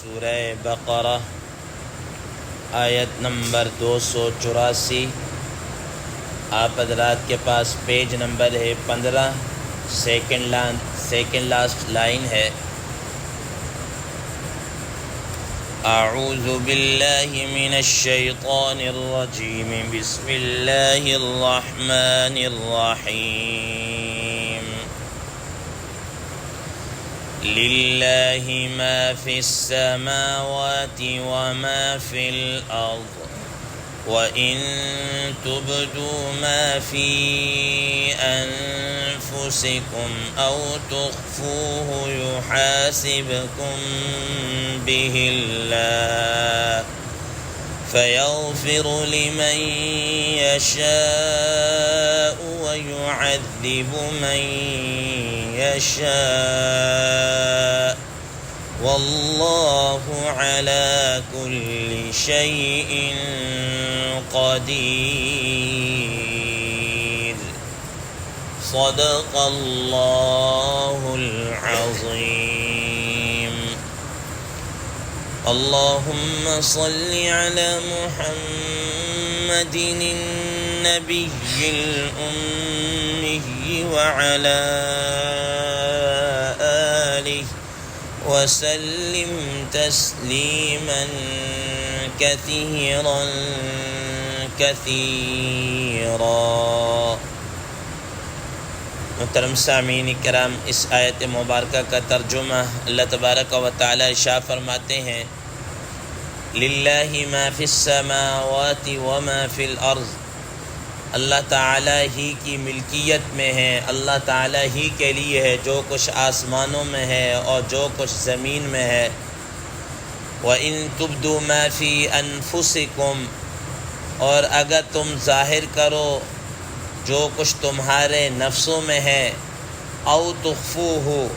سورہ بقرہ آیت نمبر 284۔ آپ حضرات کے پاس پیج نمبر ہے 15، سیکنڈ لاسٹ لائن ہے۔ اعوذ باللہ من الشیطان الرجیم، بسم اللہ الرحمن الرحیم۔ للہ ما فی السماوات وما فی الارض وَإِن تُبْدُوا مَا فِي أَنفُسِكُمْ أَوْ تُخْفُوهُ يُحَاسِبْكُم بِهِ اللَّهُ فَيَغْفِرُ لِمَن يَشَاءُ وَيُعَذِّبُ مَن يَشَاءُ وَاللَّهُ عَلَى كُلِّ شَيْءٍ قدیر۔ صدق اللہ العظیم۔ اللہم صل علی محمد النبی الأمی وعلی آلہ وسلم تسلیما کثیرا کثیرا۔ محترم سامعین کرام، اس آیت مبارکہ کا ترجمہ اللہ تبارک و تعالی ارشاد فرماتے ہیں، للہ ما فی السماوات وما فی الارض۔ اللہ تعالی ہی کی ملکیت میں ہے، اللہ تعالی ہی کے لیے ہے جو کچھ آسمانوں میں ہے اور جو کچھ زمین میں ہے۔ وَإِن تُبْدُوا مَا فِي أَنفُسِكُمْ، اور اگر تم ظاہر کرو جو کچھ تمہارے نفسوں میں ہے، او تخفوہ،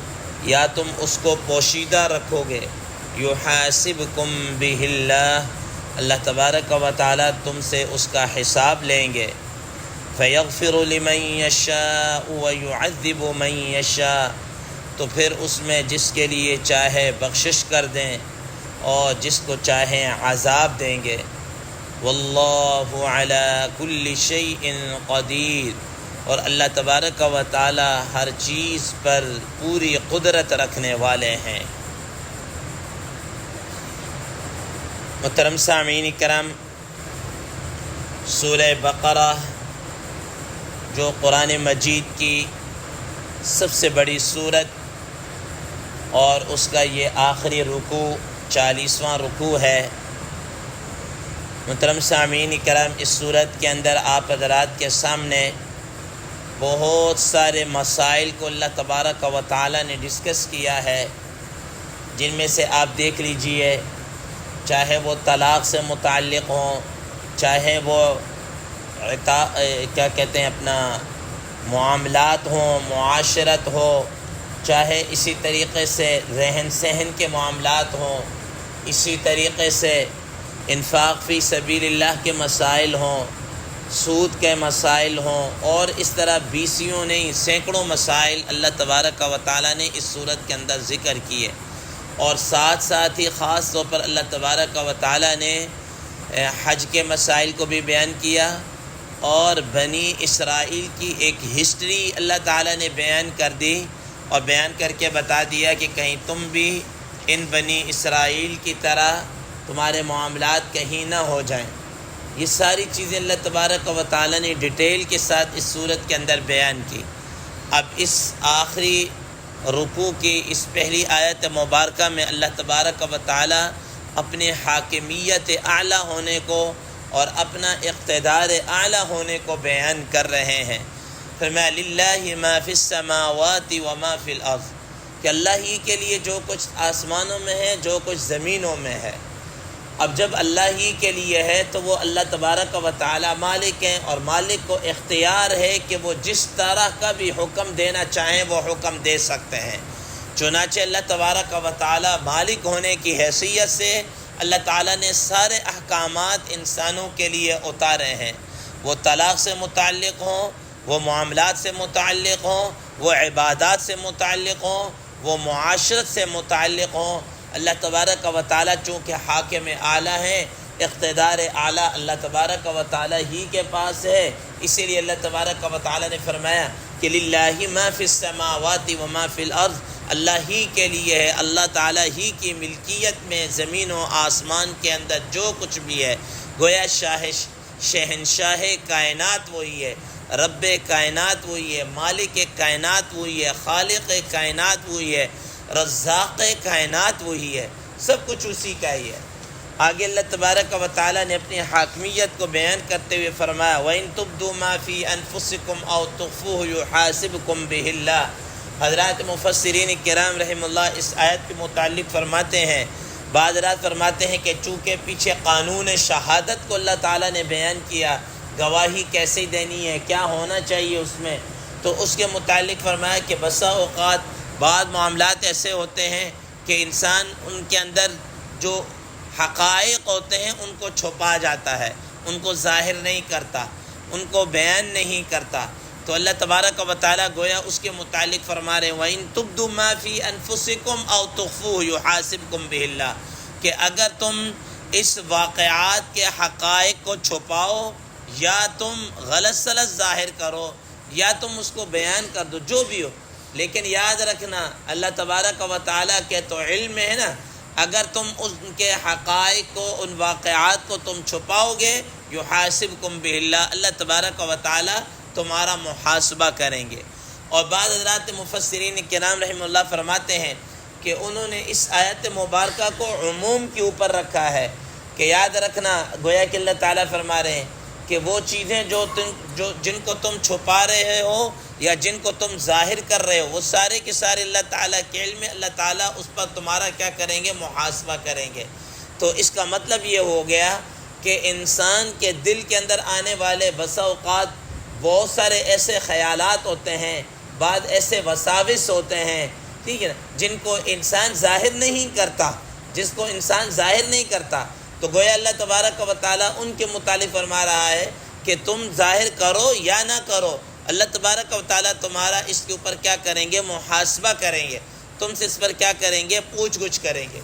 یا تم اس کو پوشیدہ رکھو گے، یحاسبکم بہ اللہ، اللہ تبارک و تعالی تم سے اس کا حساب لیں گے۔ فیغفر لمن یشاء ویعذب من یشاء، تو پھر اس میں جس کے لیے چاہے بخشش کر دیں اور جس کو چاہیں عذاب دیں گے۔ واللہ علی کل شیء قدیر، اور اللہ تبارک و تعالی ہر چیز پر پوری قدرت رکھنے والے ہیں۔ محترم سامعین کرام، سورہ بقرہ جو قرآن مجید کی سب سے بڑی سورت اور اس کا یہ آخری رکوع 40واں رکوع ہے۔ محترم سامعین کرام، اس صورت کے اندر آپ حضرات کے سامنے بہت سارے مسائل کو اللہ تبارک و تعالی نے ڈسکس کیا ہے، جن میں سے آپ دیکھ لیجئے، چاہے وہ طلاق سے متعلق ہوں، چاہے وہ کیا کہتے ہیں اپنا معاملات ہوں، معاشرت ہو، چاہے اسی طریقے سے رہن سہن کے معاملات ہوں، اسی طریقے سے انفاق فی سبیل اللہ کے مسائل ہوں، سود کے مسائل ہوں، اور اس طرح بیسیوں نہیں سینکڑوں مسائل اللہ تبارک و تعالی نے اس صورت کے اندر ذکر کیے، اور ساتھ ساتھ ہی خاص طور پر اللہ تبارک و تعالی نے حج کے مسائل کو بھی بیان کیا، اور بنی اسرائیل کی ایک ہسٹری اللہ تعالی نے بیان کر دی، اور بیان کر کے بتا دیا کہ کہیں تم بھی ان بنی اسرائیل کی طرح تمہارے معاملات کہیں نہ ہو جائیں۔ یہ ساری چیزیں اللہ تبارک و تعالی نے ڈیٹیل کے ساتھ اس صورت کے اندر بیان کی۔ اب اس آخری رکوع کی اس پہلی آیت مبارکہ میں اللہ تبارک و تعالی اپنے حاکمیت اعلیٰ ہونے کو اور اپنا اقتدار اعلیٰ ہونے کو بیان کر رہے ہیں۔ فرمایا للہ ما فی السماوات وما فی الارض، کہ اللہ ہی کے لیے جو کچھ آسمانوں میں ہے، جو کچھ زمینوں میں ہے۔ اب جب اللہ ہی کے لیے ہے تو وہ اللہ تبارک و تعالی مالک ہیں، اور مالک کو اختیار ہے کہ وہ جس طرح کا بھی حکم دینا چاہیں وہ حکم دے سکتے ہیں۔ چنانچہ اللہ تبارک و تعالی مالک ہونے کی حیثیت سے اللہ تعالیٰ نے سارے احکامات انسانوں کے لیے اتارے ہیں، وہ طلاق سے متعلق ہوں، وہ معاملات سے متعلق ہوں، وہ عبادات سے متعلق ہوں، وہ معاشرت سے متعلق ہوں، اللہ تبارک و تعالیٰ چونکہ حاکم اعلیٰ ہیں، اقتدار اعلیٰ اللہ تبارک و تعالیٰ ہی کے پاس ہے، اسی لیے اللہ تبارک و تعالیٰ نے فرمایا کہ للہ ما فی السماوات و ما فی الارض، اللہ ہی کے لیے ہے، اللہ تعالیٰ ہی کی ملکیت میں زمین و آسمان کے اندر جو کچھ بھی ہے۔ گویا شہنشاہ کائنات وہی ہے، رب کائنات وہی ہے، مالک کائنات وہی ہے، خالق کائنات وہی ہے، رزاق کائنات وہی ہے، سب کچھ اسی کا ہی ہے۔ آگے اللہ تبارک و تعالیٰ نے اپنی حاکمیت کو بیان کرتے ہوئے فرمایا وَإِن تُبْدُوا مَا فِي أَنفُسِكُمْ أَوْ تُخْفُوهُ يُحَاسِبْكُم بِهِ اللَّهُ۔ حضرات مفسرین کرام رحم اللہ اس آیت کے متعلق فرماتے ہیں، بعض حضرات فرماتے ہیں کہ چونکہ پیچھے قانون شہادت کو اللہ تعالیٰ نے بیان کیا، گواہی کیسے دینی ہے، کیا ہونا چاہیے اس میں، تو اس کے متعلق فرمایا کہ بسا اوقات بعض معاملات ایسے ہوتے ہیں کہ انسان ان کے اندر جو حقائق ہوتے ہیں ان کو چھپا جاتا ہے، ان کو ظاہر نہیں کرتا، ان کو بیان نہیں کرتا، تو اللہ تبارک و تعالیٰ گویا اس کے متعلق فرما رہے ہیں وَإِن تُبْدُوا مَا فِي أَنفُسِكُمْ أَوْ تُخْفُوهُ يُحَاسِبْكُم بِهِ اللَّهُ، کہ اگر تم اس واقعات کے حقائق کو چھپاؤ یا تم غلط سلط ظاہر کرو یا تم اس کو بیان کر دو، جو بھی ہو، لیکن یاد رکھنا اللہ تبارک و تعالیٰ کے تو علم ہے نا، اگر تم ان کے حقائق کو، ان واقعات کو تم چھپاؤ گے، یحاسبکم بہ اللہ، اللہ تبارک و تعالیٰ تمہارا محاسبہ کریں گے۔ اور بعض حضرات مفسرین کرام رحمہ اللہ فرماتے ہیں کہ انہوں نے اس آیت مبارکہ کو عموم کے اوپر رکھا ہے کہ یاد رکھنا، گویا کہ اللہ تعالیٰ فرما رہے ہیں کہ وہ چیزیں جن کو تم چھپا رہے ہو یا جن کو تم ظاہر کر رہے ہو، وہ سارے کے سارے اللہ تعالیٰ کے علم میں، اللہ تعالیٰ اس پر تمہارا کیا کریں گے، محاسبہ کریں گے۔ تو اس کا مطلب یہ ہو گیا کہ انسان کے دل کے اندر آنے والے بسا اوقات بہت سارے ایسے خیالات ہوتے ہیں، بعض ایسے وساوس ہوتے ہیں، ٹھیک ہے نا، جن کو انسان ظاہر نہیں کرتا، جس کو انسان ظاہر نہیں کرتا، تو گویا اللہ تبارک و تعالیٰ ان کے متعلق فرما رہا ہے کہ تم ظاہر کرو یا نہ کرو، اللہ تبارک و تعالیٰ تمہارا اس کے اوپر کیا کریں گے، محاسبہ کریں گے، تم سے اس پر کیا کریں گے، پوچھ گچھ کریں گے۔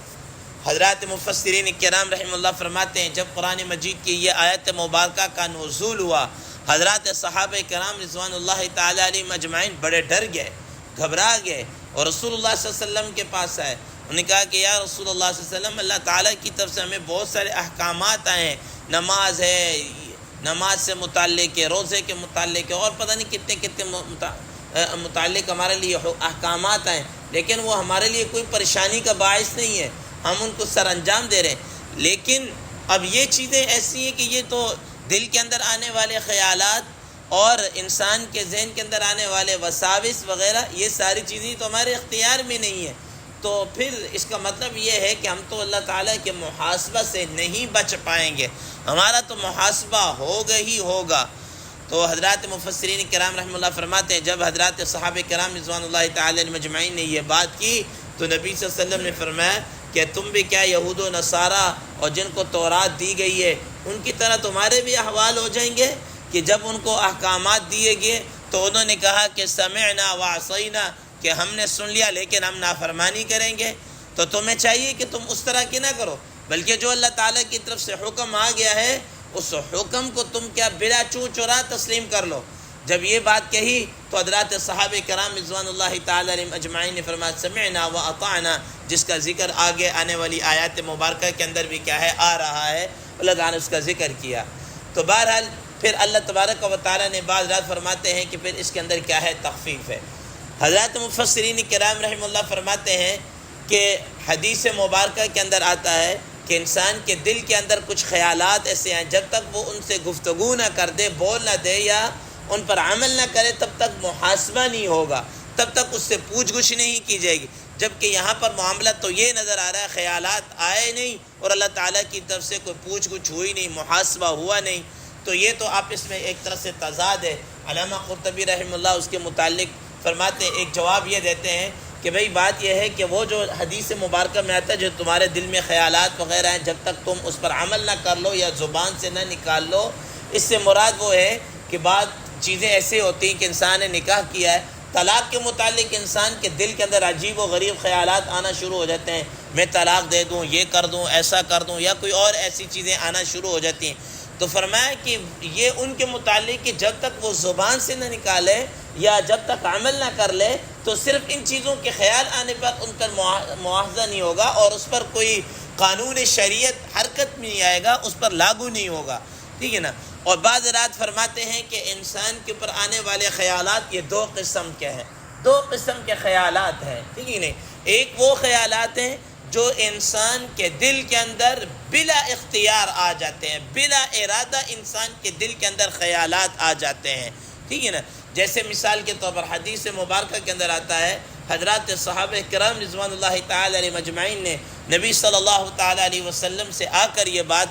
حضرات مفسرین کرام رحمہ اللہ فرماتے ہیں جب قرآن مجید کی یہ آیت مبارکہ کا نزول ہوا، حضرات صحابہ کرام رضوان اللہ تعالیٰ علیہم اجمعین بڑے ڈر گئے، گھبرا گئے، اور رسول اللہ صلی اللہ علیہ وسلم کے پاس آئے، انہوں نے کہا کہ یا رسول اللہ صلی اللہ علیہ وسلم، اللہ تعالیٰ کی طرف سے ہمیں بہت سارے احکامات آئے ہیں، نماز ہے، نماز سے متعلق ہے، روزے کے متعلق ہے، اور پتہ نہیں کتنے متعلق ہمارے لیے احکامات ہیں، لیکن وہ ہمارے لیے کوئی پریشانی کا باعث نہیں ہے، ہم ان کو سر انجام دے رہے ہیں، لیکن اب یہ چیزیں ایسی ہیں کہ یہ تو دل کے اندر آنے والے خیالات اور انسان کے ذہن کے اندر آنے والے وساوس وغیرہ، یہ ساری چیزیں تو ہمارے اختیار میں نہیں ہیں، تو پھر اس کا مطلب یہ ہے کہ ہم تو اللہ تعالیٰ کے محاسبہ سے نہیں بچ پائیں گے، ہمارا تو محاسبہ ہوگا ہی ہوگا۔ تو حضرات مفسرین کرام رحمہ اللہ فرماتے ہیں جب حضرات صحابہ کرام رضوان اللہ تعالیٰ علیہم اجمعین نے یہ بات کی تو نبی صلی اللہ علیہ وسلم نے فرمایا کہ تم بھی کیا یہود و نصارہ اور جن کو تورات دی گئی ہے ان کی طرح تمہارے بھی احوال ہو جائیں گے کہ جب ان کو احکامات دیے گئے تو انہوں نے کہا کہ سمعنا وعصینا، کہ ہم نے سن لیا لیکن ہم نافرمانی کریں گے۔ تو تمہیں چاہیے کہ تم اس طرح کی نہ کرو، بلکہ جو اللہ تعالیٰ کی طرف سے حکم آ گیا ہے اس حکم کو تم کیا بلا چورا تسلیم کر لو۔ جب یہ بات کہی تو حضرات صحابہ کرام رضوان اللہ تعالیٰ علیہم اجمعین نے فرمایا سمعنا واطعنا، جس کا ذکر آگے آنے والی آیات مبارکہ کے اندر بھی کیا ہے، آ رہا ہے، اللہ تعالیٰ نے اس کا ذکر کیا۔ تو بہرحال پھر اللہ تبارک و تعالیٰ نے بعض رات فرماتے ہیں کہ پھر اس کے اندر کیا ہے، تخفیف ہے۔ حضرات مفسرین کرام رحمہ اللہ فرماتے ہیں کہ حدیث مبارکہ کے اندر آتا ہے کہ انسان کے دل کے اندر کچھ خیالات ایسے ہیں، جب تک وہ ان سے گفتگو نہ کر دے، بول نہ دے یا ان پر عمل نہ کرے تب تک محاسبہ نہیں ہوگا، تب تک اس سے پوچھ گچھ نہیں کی جائے گی۔ جبکہ یہاں پر معاملہ تو یہ نظر آ رہا ہے خیالات آئے نہیں اور اللہ تعالیٰ کی طرف سے کوئی پوچھ گچھ ہوئی نہیں، محاسبہ ہوا نہیں، تو یہ تو آپس میں ایک طرح سے تضاد ہے۔ علامہ قرطبی رحمہ اللہ اس کے متعلق فرماتے ہیں، ایک جواب یہ دیتے ہیں کہ بھئی بات یہ ہے کہ وہ جو حدیث مبارکہ میں آتا ہے جو تمہارے دل میں خیالات وغیرہ ہیں، جب تک تم اس پر عمل نہ کر لو یا زبان سے نہ نکال لو، اس سے مراد وہ ہے کہ بعض چیزیں ایسے ہوتی ہیں کہ انسان نے نکاح کیا ہے طلاق کے متعلق انسان کے دل کے اندر عجیب و غریب خیالات آنا شروع ہو جاتے ہیں، میں طلاق دے دوں، یہ کر دوں، ایسا کر دوں، یا کوئی اور ایسی چیزیں آنا شروع ہو جاتی ہیں، تو فرمایا کہ یہ ان کے متعلق کہ جب تک وہ زبان سے نہ نکالے یا جب تک عمل نہ کر لے تو صرف ان چیزوں کے خیال آنے پر ان کا مواخذہ نہیں ہوگا، اور اس پر کوئی قانون شریعت حرکت میں نہیں آئے گا، اس پر لاگو نہیں ہوگا، ٹھیک ہے نا۔ اور بعض رات فرماتے ہیں کہ انسان کے اوپر آنے والے خیالات یہ دو قسم کے ہیں، دو قسم کے خیالات ہیں، ٹھیک ہے نا۔ ایک وہ خیالات ہیں جو انسان کے دل کے اندر بلا اختیار آ جاتے ہیں، بلا ارادہ انسان کے دل کے اندر خیالات آ جاتے ہیں، ٹھیک ہے نا۔ جیسے مثال کے طور پر حدیث مبارکہ کے اندر آتا ہے، حضرات صحابہ کرام رضوان اللہ تعالی علیہ مجمعین نے نبی صلی اللہ تعالی علیہ وسلم سے آ کر یہ بات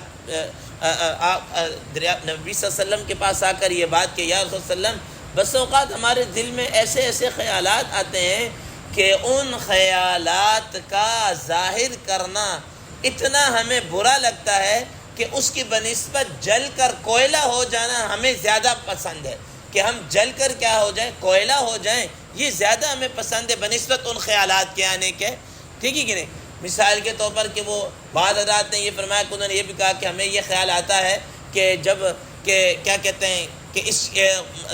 نبی صلی اللہ علیہ وسلم کے پاس آ کر یہ بات کہ یا رسول اللہ علیہ وسلم، بس اوقات ہمارے دل میں ایسے ایسے خیالات آتے ہیں کہ ان خیالات کا ظاہر کرنا اتنا ہمیں برا لگتا ہے کہ اس کی بنسبت جل کر کوئلہ ہو جانا ہمیں زیادہ پسند ہے، کہ ہم جل کر کیا ہو جائیں، کوئلہ ہو جائیں، یہ زیادہ ہمیں پسند ہے بنسبت ان خیالات کے آنے کے، ٹھیک ہے کہ نہیں۔ مثال کے طور پر کہ وہ بعض حضرات نے یہ فرمایا کہ انہوں نے یہ بھی کہا کہ ہمیں یہ خیال آتا ہے کہ جب کہ کیا کہتے ہیں کہ اس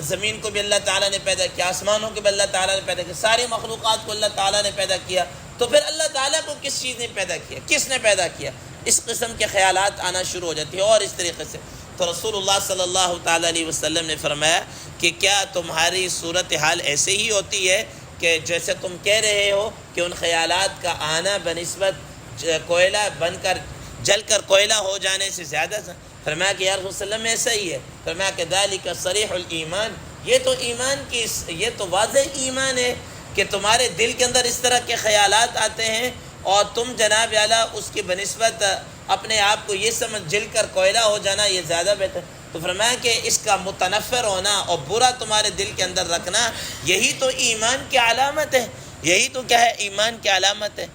زمین کو بھی اللہ تعالیٰ نے پیدا کیا، آسمانوں کو بھی اللہ تعالیٰ نے پیدا کیا، ساری مخلوقات کو اللہ تعالیٰ نے پیدا کیا، تو پھر اللہ تعالیٰ کو کس چیز نے پیدا کیا، کس نے پیدا کیا، اس قسم کے خیالات آنا شروع ہو جاتی ہیں۔ اور اس طریقے سے تو رسول اللہ صلی اللہ تعالیٰ علیہ وسلم نے فرمایا کہ کیا تمہاری صورتحال ایسے ہی ہوتی ہے کہ جیسے تم کہہ رہے ہو کہ ان خیالات کا آنا بنسبت کوئلہ بن کر جل کر کوئلہ ہو جانے سے زیادہ؟ فرمایا کہ یا رسول اللہ علیہ وسلم ایسا ہی ہے۔ فرمایا کہ ذالک صریح الایمان، یہ تو ایمان کی یہ تو واضح ایمان ہے کہ تمہارے دل کے اندر اس طرح کے خیالات آتے ہیں اور تم جناب اعلیٰ اس کی بنسبت اپنے آپ کو یہ سمجھ جل کر کوئلہ ہو جانا یہ زیادہ بہتر۔ تو فرمایا کہ اس کا متنفر ہونا اور برا تمہارے دل کے اندر رکھنا یہی تو ایمان کی علامت ہے، یہی تو کیا ہے، ایمان کی علامت ہے۔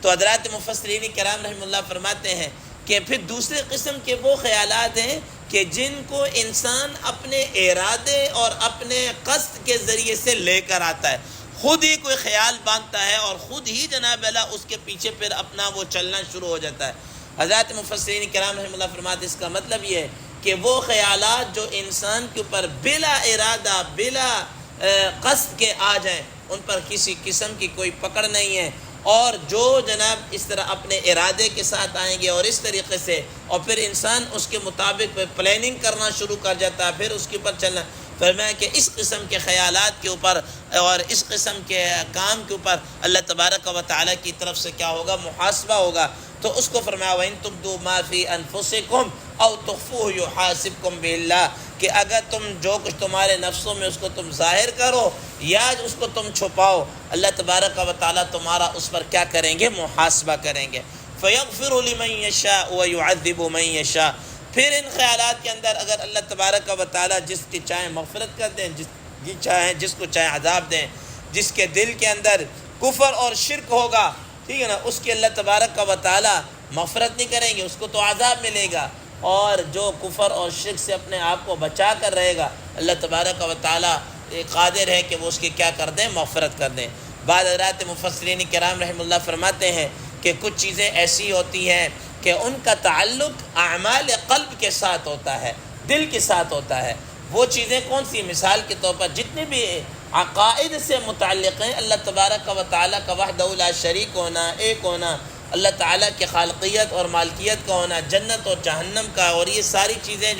تو حضرات مفسرین کرام رحمہ اللہ فرماتے ہیں کہ پھر دوسرے قسم کے وہ خیالات ہیں کہ جن کو انسان اپنے ارادے اور اپنے قصد کے ذریعے سے لے کر آتا ہے، خود ہی کوئی خیال باندھتا ہے اور خود ہی جناب اللہ اس کے پیچھے پھر اپنا وہ چلنا شروع ہو جاتا ہے۔ حضرات مفسرین کرام رحمہ اللہ فرماتے ہیں اس کا مطلب یہ ہے کہ وہ خیالات جو انسان کے اوپر بلا ارادہ بلا قصد کے آ جائیں ان پر کسی قسم کی کوئی پکڑ نہیں ہے، اور جو جناب اس طرح اپنے ارادے کے ساتھ آئیں گے اور اس طریقے سے اور پھر انسان اس کے مطابق پلاننگ کرنا شروع کر جاتا ہے، پھر اس کے اوپر چلنا۔ فرمایا کہ اس قسم کے خیالات کے اوپر اور اس قسم کے کام کے اوپر اللہ تبارک و تعالیٰ کی طرف سے کیا ہوگا، محاسبہ ہوگا۔ تو اس کو فرمایا وَإِن تُبْدُوا مَا فِي أَنفُسِكُمْ أَوْ تُخْفُوهُ يُحَاسِبْكُمْ بِهِ اللَّهُ، کہ اگر تم جو کچھ تمہارے نفسوں میں اس کو تم ظاہر کرو یا اس کو تم چھپاؤ، اللہ تبارک و تعالیٰ تمہارا اس پر کیا کریں گے، محاسبہ کریں گے۔ فَيَغْفِرُ لِمَن يَشَاءُ وَيُعَذِّبُ مَن يَشَاءُ، پھر ان خیالات کے اندر اگر اللہ تبارک و تعالیٰ جس کی چاہیں مغفرت کر دیں، جس کو چاہیں عذاب دیں، جس کے دل کے اندر کفر اور شرک ہوگا، ٹھیک ہے نا، اس کی اللہ تبارک و تعالیٰ مغفرت نہیں کریں گے، اس کو تو عذاب ملے گا، اور جو کفر اور شرک سے اپنے آپ کو بچا کر رہے گا اللہ تبارک و تعالیٰ قادر ہے کہ وہ اس کی کیا کر دیں، مغفرت کر دیں۔ بعض حضرات مفسرین کرام رحمہ اللہ فرماتے ہیں کہ کچھ چیزیں ایسی ہوتی ہیں کہ ان کا تعلق اعمال قلب کے ساتھ ہوتا ہے، دل کے ساتھ ہوتا ہے۔ وہ چیزیں کون سی؟ مثال کے طور پر جتنے بھی عقائد سے متعلق ہیں، اللہ تبارک و تعالیٰ کا وحدہ لا شریک ہونا، ایک ہونا، اللہ تعالیٰ کی خالقیت اور مالکیت کا ہونا، جنت اور جہنم کا، اور یہ ساری چیزیں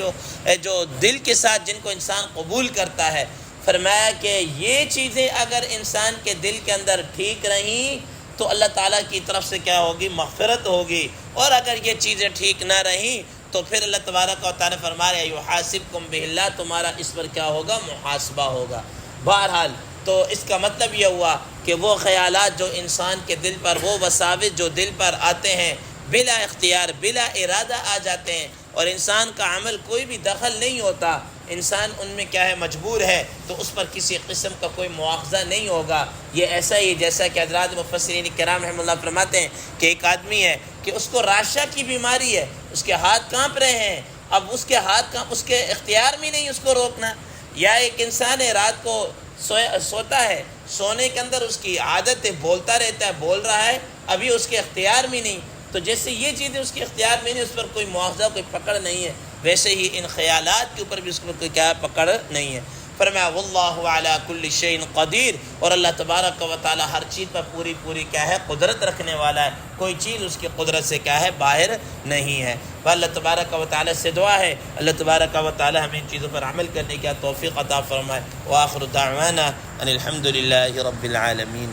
جو دل کے ساتھ جن کو انسان قبول کرتا ہے، فرمایا کہ یہ چیزیں اگر انسان کے دل کے اندر ٹھیک رہیں تو اللہ تعالیٰ کی طرف سے کیا ہوگی، مغفرت ہوگی، اور اگر یہ چیزیں ٹھیک نہ رہیں تو پھر اللہ تبارک و تعالیٰ فرما رہے یحاسبکم بہ اللہ، تمہارا اس پر کیا ہوگا، محاسبہ ہوگا۔ بہرحال تو اس کا مطلب یہ ہوا کہ وہ خیالات جو انسان کے دل پر، وہ وساوس جو دل پر آتے ہیں بلا اختیار بلا ارادہ آ جاتے ہیں، اور انسان کا عمل کوئی بھی دخل نہیں ہوتا، انسان ان میں کیا ہے، مجبور ہے، تو اس پر کسی قسم کا کوئی مواخذہ نہیں ہوگا۔ یہ ایسا ہی جیسا کہ حضرات مفسرین کرام رحمہ اللہ فرماتے ہیں کہ ایک آدمی ہے کہ اس کو راشا کی بیماری ہے، اس کے ہاتھ کانپ رہے ہیں، اب اس کے ہاتھ اس کے اختیار میں نہیں اس کو روکنا۔ یا ایک انسان ہے رات کو سوتا ہے، سونے کے اندر اس کی عادت ہے، بولتا رہتا ہے، بول رہا ہے، ابھی اس کے اختیار میں نہیں، تو جیسے یہ چیزیں اس کے اختیار میں نہیں، اس پر کوئی مواخذہ، کوئی پکڑ نہیں ہے، ویسے ہی ان خیالات کے اوپر بھی اس پر کوئی کیا پکڑ نہیں ہے۔ فرمایا واللہ علی کل شیء قدیر، اور اللہ تبارک و تعالی ہر چیز پر پوری کیا ہے قدرت رکھنے والا ہے، کوئی چیز اس کی قدرت سے کیا ہے باہر نہیں ہے۔ اللہ تبارک و تعالی سے دعا ہے اللہ تبارک و تعالی ہمیں ان چیزوں پر عمل کرنے کی توفیق عطا فرمائے۔ وآخر دعوانا ان الحمد للہ رب العالمین۔